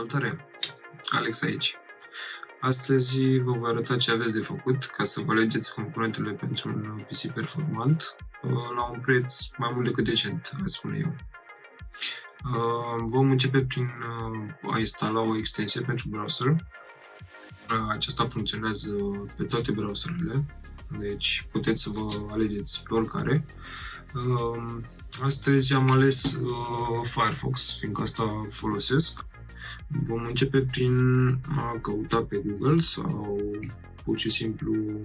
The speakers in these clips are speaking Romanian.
Salutare! Alex aici. Astăzi vă voi arăta ce aveți de făcut ca să vă alegeți componentele pentru un PC performant la un preț mai mult decât decent, aș spune eu. Vom începe prin a instala o extensie pentru browser. Aceasta funcționează pe toate browserele, deci puteți să vă alegeți pe oricare. Astăzi am ales Firefox, fiindcă asta folosesc. Vom începe prin a căuta pe Google sau pur și simplu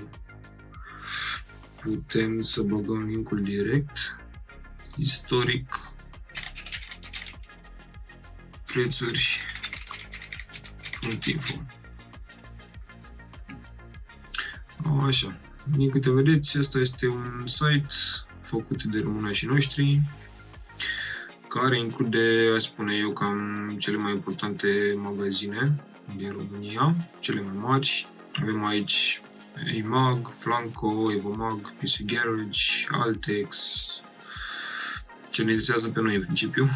putem să băgăm linkul direct, istoric prețuri.info. Așa, din câte vedeți, asta este un site făcut de românașii noștri, care include, aș spune eu, cam cele mai importante magazine din România, cele mai mari. Avem aici EMAG, Flanco, Evomag, PC Garage, Altex, ce ne interesează pe noi în principiu,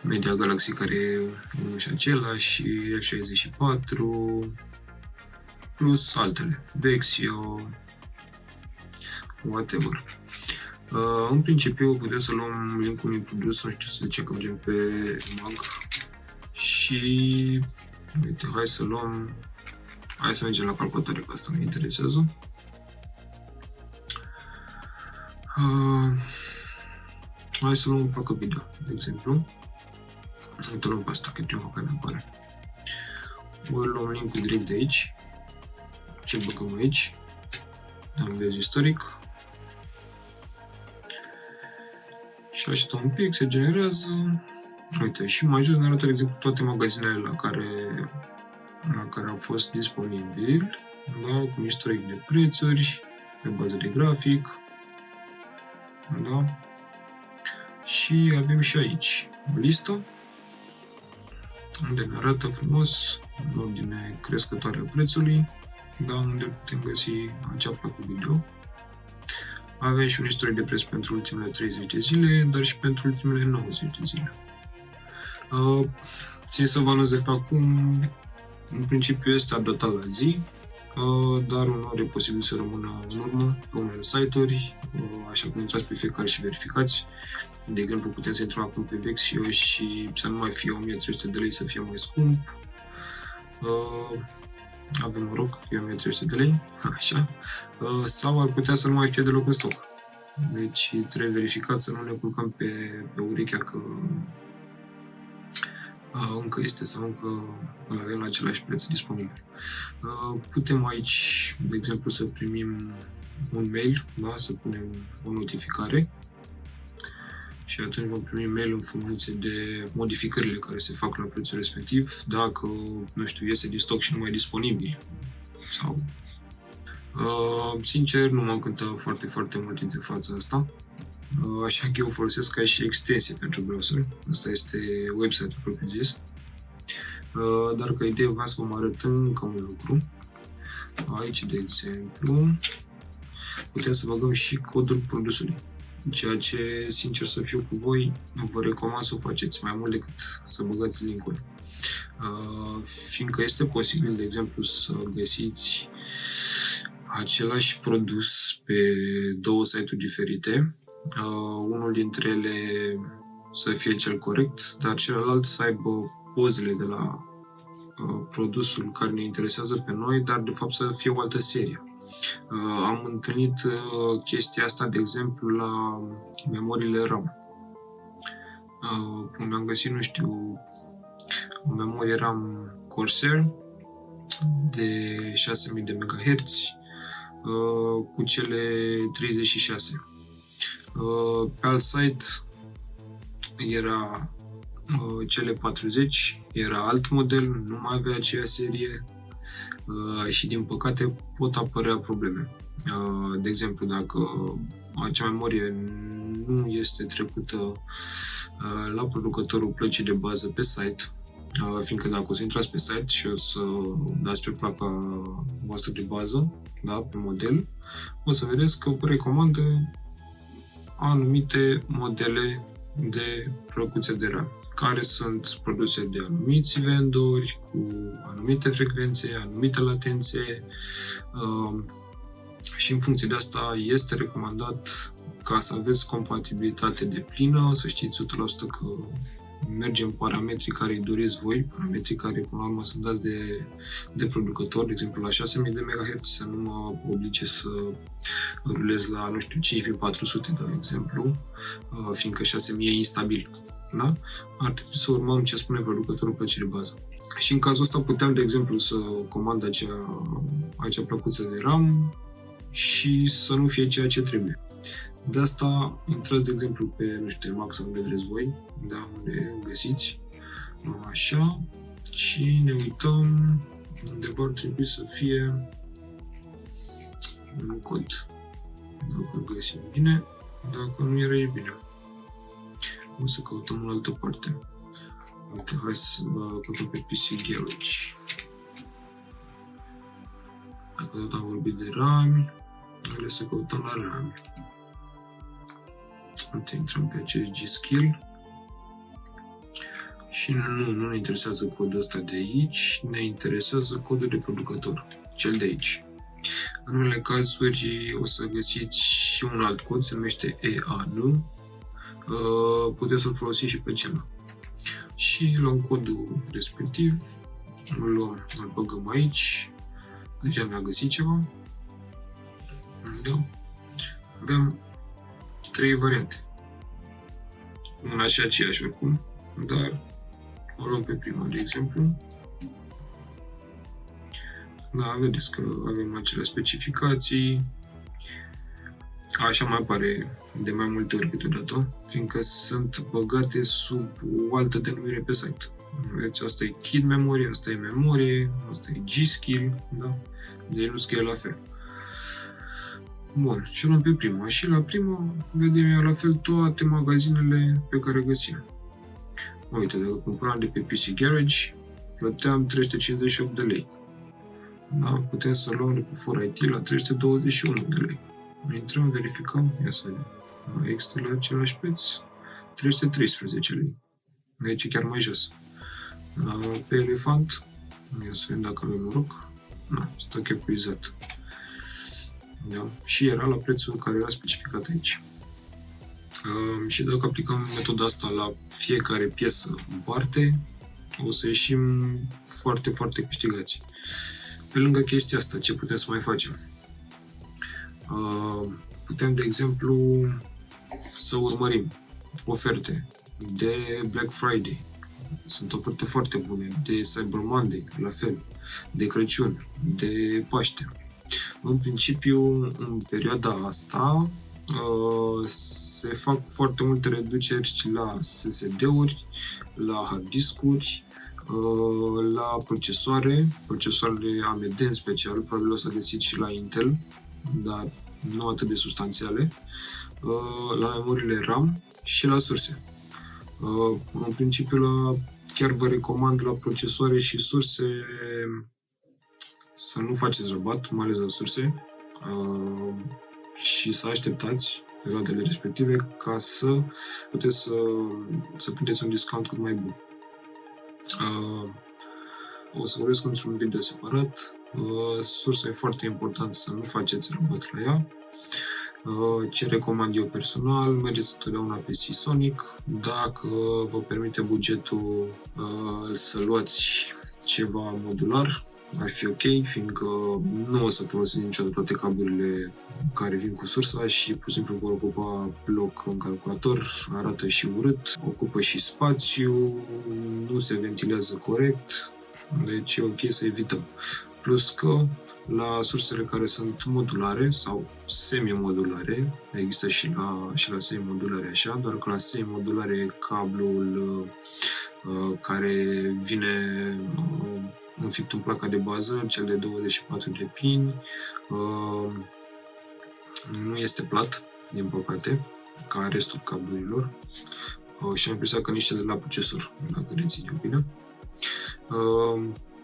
Media Galaxy, care e unul și același, F64, plus altele, Vexio, whatever. În principiu putem să luăm linkul unui produs, nu știu, să zicem că mergem pe EMAG și uite, hai să mergem la calculatoare, că asta ne interesează. Hai să luăm un placă video, de exemplu. Uite, luăm pe asta, că e prima care ne apare. Voi luăm linkul direct de aici. Ce băgăm aici? Am vezi istoric. Și așteptăm un pic, se generează. Uite, și mai jos ne arată, de exemplu, toate magazinele la care au fost disponibili, da, cu un istoric de prețuri, pe bază de grafic, da. Și avem și aici o listă, unde ne arată frumos, în ordine crescătoare a prețului, da, unde putem găsi acea placă video. Avem și un istoric de preț pentru ultimele 30 de zile, dar și pentru ultimele 90 de zile. Țin să vă anunț de pe acum, în principiu este adaptat la zi, dar uneori e posibil să rămână în urmă pe unele site-uri, așa cum intrați pe fiecare și verificați. De exemplu, putem să intrăm acum pe Vexio și să nu mai fie 1300 de lei, să fie mai scump. Avem noroc, e 1300 de lei, așa, sau ar putea să nu mai fie deloc în stoc. Deci trebuie verificat să nu ne culcăm pe urechea că încă este sau încă îl avem la același preț disponibil. Putem aici, de exemplu, să primim un mail, da? Să punem o notificare și atunci vom primi mail în funcție de modificările care se fac la prețul respectiv, dacă, nu știu, iese din stoc și nu mai e disponibil. Sau... sincer, nu mă încântă foarte, foarte mult interfața asta, așa că eu folosesc ca și extensie pentru browser. Asta este website-ul propriu-zis. Dar ca idee vreau să vă arăt încă un lucru. Aici, de exemplu, putem să băgăm și codul produsului. Ceea ce, sincer să fiu cu voi, vă recomand să o faceți mai mult decât să băgați linkul. Fiindcă este posibil, de exemplu, să găsiți același produs pe două site-uri diferite, unul dintre ele să fie cel corect, dar celălalt să aibă pozele de la produsul care ne interesează pe noi, dar de fapt să fie o altă serie. Am întâlnit chestia asta, de exemplu, la memoriile RAM. Când am găsit, nu știu, o memorie RAM Corsair de 6000 de MHz cu cele 36. Pe alt site era cele 40, era alt model, nu mai avea aceeași serie și din păcate pot apărea probleme. De exemplu, dacă acea memorie nu este trecută la producătorul plăcii de bază pe site, fiindcă dacă o să intrați pe site și o să dați pe placa voastră de bază, da, pe model, o să vedeți că vă recomandă anumite modele de plăcuțe de RAM. care sunt produse de anumiți vendori, cu anumite frecvențe, anumite latențe și în funcție de asta este recomandat ca să aveți compatibilitate deplină, să știți 100% că mergem parametrii care îi doriți voi, parametrii care până la urmă sunt dați de producător, de exemplu la 6000 de MHz, să nu mă oblige să rulez la, nu știu, 5400 de exemplu, fiindcă 6000 e instabil. Da? Ar trebui să urmăm ce spune producătorul pe cele bază. Și în cazul ăsta puteam, de exemplu, să comand acea plăcuță de RAM și să nu fie ceea ce trebuie. De asta intrați, de exemplu, pe, nu știu, Max sau unde vreți voi, da, unde găsiți, așa, și ne uităm unde vor trebui să fie un cod. Dacă îl găsim bine, dacă nu era e bine. O să căutăm în altă parte. Uite, hai să căutăm pe PC Garage. Dacă tot am vorbit de RAM, hai să căutăm la RAM. Uite, intrăm pe acest G-Skill și nu ne interesează codul ăsta de aici, ne interesează codul de producător, cel de aici. În unele cazuri o să găsiți și un alt cod, se numește EAN, puteți să-l folosiți și pe cel. Și luăm codul respectiv, îl băgăm aici, deja ne-a găsit ceva. Da. Avem 3 variante. Una și aceeași oricum, dar o luăm pe prima, de exemplu. Da, vedeți că avem acele specificații. Așa mai apare de mai multe ori câteodată, fiindcă sunt băgate sub o altă denumire pe site. Vedeți, asta e kid memory, asta e memorie, asta e G-Skill, da? Deci nu scrie la fel. Bun, și luăm pe prima. Și la prima vedem eu la fel toate magazinele pe care găsim. Uite, dacă cumpăram de pe PC Garage, plăteam 358 de lei. Da? Putem să luăm de pe 4IT la 321 de lei. Intrăm, verificăm, ia să vedem. Există la același preț, 313 lei. Deci chiar mai jos. Pe Elefant, ia să vedem dacă avem noroc. Nu, stoc epuizat. Da? Și era la prețul care era specificat aici. Și dacă aplicăm metoda asta la fiecare piesă în parte, o să ieșim foarte, foarte câștigați. Pe lângă chestia asta, ce putem să mai facem? Putem, de exemplu, să urmărim oferte de Black Friday. Sunt oferte foarte bune, de Cyber Monday, la fel, de Crăciun, de Paște. În principiu, în perioada asta, se fac foarte multe reduceri la SSD-uri, la hard discuri, la procesoarele AMD în special, probabil o să găsiți și la Intel, dar nu atât de substanțiale, la memoriile RAM și la surse. În principiu, chiar vă recomand la procesoare și surse să nu faceți rabat, mai ales la surse, și să așteptați perioadele respective ca să puteți să prindeți un discount cât mai bun. O să vorbesc într-un video separat. Sursa e foarte important să nu faceți rabat la ea. Ce recomand eu personal, mergeți întotdeauna pe Seasonic. Dacă vă permite bugetul să luați ceva modular, ar fi ok, fiindcă nu o să folosiți niciodată toate cablurile care vin cu sursa și pur și simplu vor ocupa loc în calculator, arată și urât, ocupă și spațiu, nu se ventilează corect, deci e ok să evităm. Plus că la sursele care sunt modulare sau semi-modulare, există și la semi-modulare așa, doar că la semi-modulare cablul care vine înfipt în placa de bază, cel de 24 de pini, nu este plat, din păcate, ca restul cablurilor, și am impresia că nici cel de la procesor, dacă reține bine.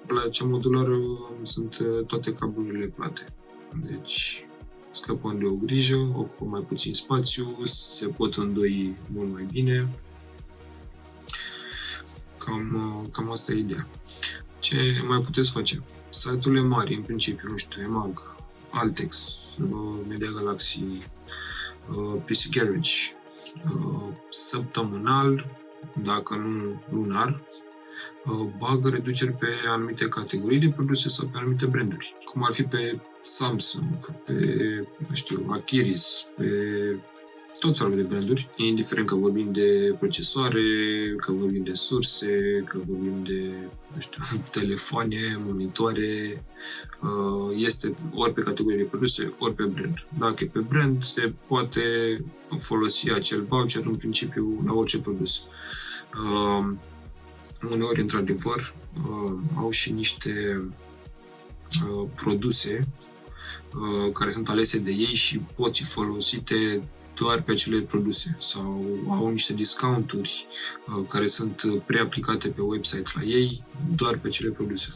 La cea modulară sunt toate cablurile plate, deci scăpăm de o grijă, ocupă mai puțin spațiu, se pot îndoi mult mai bine. Cam asta e ideea. Ce mai puteți face? Site-urile mari, în principiu, nu știu, EMAG, Altex, Media Galaxy, PC Garage, săptămânal, dacă nu lunar, bagă reduceri pe anumite categorii de produse sau pe anumite branduri, cum ar fi pe Samsung, pe, nu știu, Achiris, pe tot felul de branduri, indiferent că vorbim de procesoare, că vorbim de surse, că vorbim de, nu știu, telefoane, monitoare, este ori pe categorie de produse, ori pe brand. Dacă e pe brand, se poate folosi acel voucher în principiu la orice produs. Uneori, într-adevăr, au și niște produse care sunt alese de ei și pot fi folosite doar pe acele produse sau au niște discounturi care sunt preaplicate pe website la ei doar pe acele produse.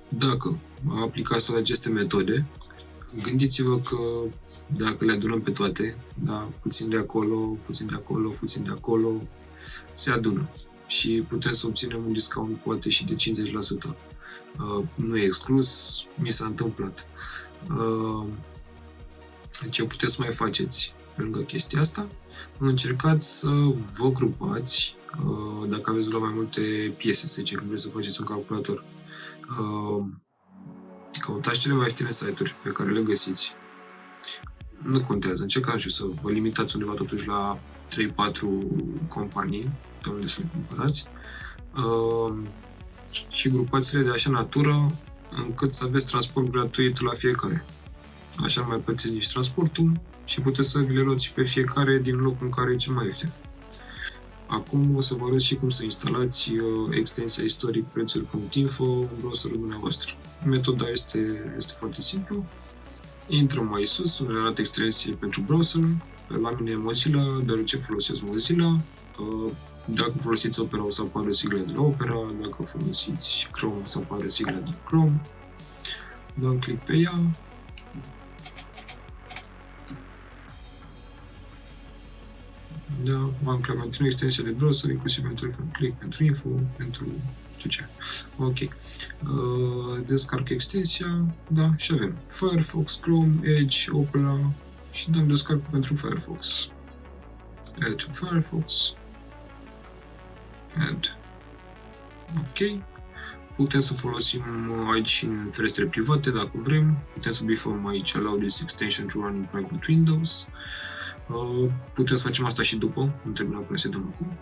Dacă aplicați toate aceste metode, gândiți-vă că dacă le adunăm pe toate, da, puțin de acolo, puțin de acolo, puțin de acolo, se adună și putem să obținem un discount poate și de 50%. Nu e exclus, mi s-a întâmplat. Ce puteți să mai faceți pe lângă chestia asta? Încercați să vă grupați, dacă aveți la mai multe piese, să zicem, când vreți să faceți un calculator. Căutați cele mai ieftine site-uri pe care le găsiți. Nu contează, încercați să vă limitați undeva totuși la 3-4 companii pe unde să le cumpărați și grupați-le de așa natură încât să aveți transport gratuit la fiecare. Așa mai plătiți nici transportul și puteți să vi le luați și pe fiecare din locul în care e cel mai ieftin. Acum o să vă arăt și cum să instalați extensia istoric.prețuri.info în browserul dumneavoastră. Metoda este foarte simplă. Intrăm mai sus, unde arată extensie pentru browser. La mine e Mozilla, deoarece folosesc Mozilla. Dacă folosiți Opera, o să apară sigla de la Opera. Dacă folosiți Chrome, o să apară sigla de Chrome. Dăm click pe ea. Da, am implementat extensia de browser, inclusiv pentru telefon, click pentru info, pentru știu ce. Ok. Descarc extensia, da, și avem Firefox, Chrome, Edge, Opera și dăm descarc pentru Firefox. Add to Firefox. Add. Ok. Putem să folosim aici în ferestre private dacă vrem. Putem să bifăm aici Allow this extension to run in private Windows. Putem să facem asta și după, nu trebuie neapărat să dăm acum.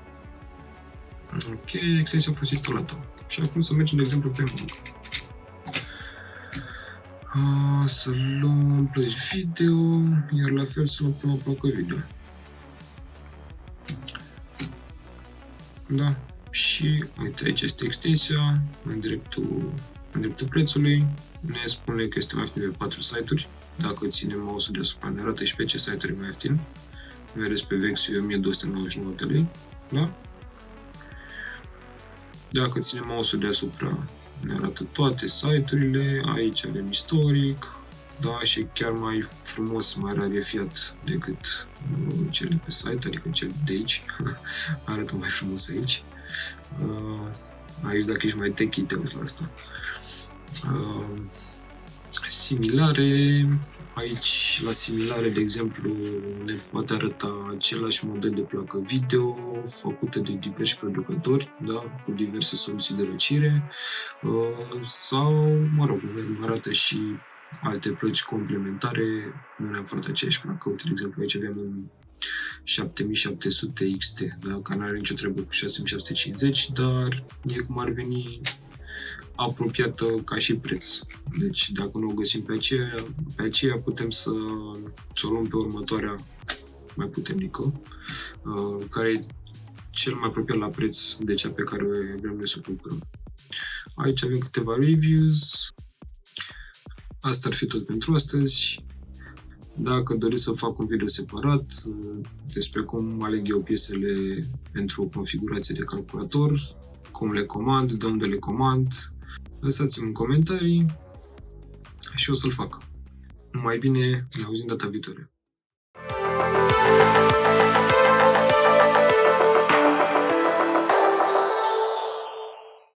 Ok, extensia a fost instalată. Și acum să mergem, de exemplu, pe Mac. Să luăm plăci video, iar la fel să luăm pe o placă video. Da, și uite, aici este extensia, în dreptul prețului. Ne spune că este mai ieftin pe 4 site-uri. Dacă ținem mouse-ul deasupra, ne arată și pe ce site-uri e mai ieftin. Vedeți pe Vexio 1299 de lei. Da? Dacă ținem mouse-ul deasupra, ne arată toate site-urile. Aici avem istoric. Da, și chiar mai frumos, mai rarefiat decât cele pe site, adică cel de aici. Arată mai frumos aici. Aici, dacă ești mai techie, te uiți la asta. Similare. Aici, la similare, de exemplu, ne poate arăta același model de placă video făcută de diversi producători, da, cu diverse soluții de răcire, sau, mă rog, arată și alte plăci complementare, nu neapărat aceeași placă. Uite, de exemplu, aici avem un 7700 XT, da, care nu are nicio treabă cu 6650, dar e cum ar veni apropiată ca și preț. Deci, dacă nu o găsim pe aceea putem să o luăm pe următoarea mai puternică, care e cel mai apropiat la preț de cea pe care vrem noi să o cumpărăm. Aici avem câteva reviews. Asta ar fi tot pentru astăzi. Dacă doriți să fac un video separat despre cum aleg eu piesele pentru o configurație de calculator, cum le comand, de unde le comand, lăsați-mi în comentarii și o să-l fac. Numai bine, ne auzim data viitoare.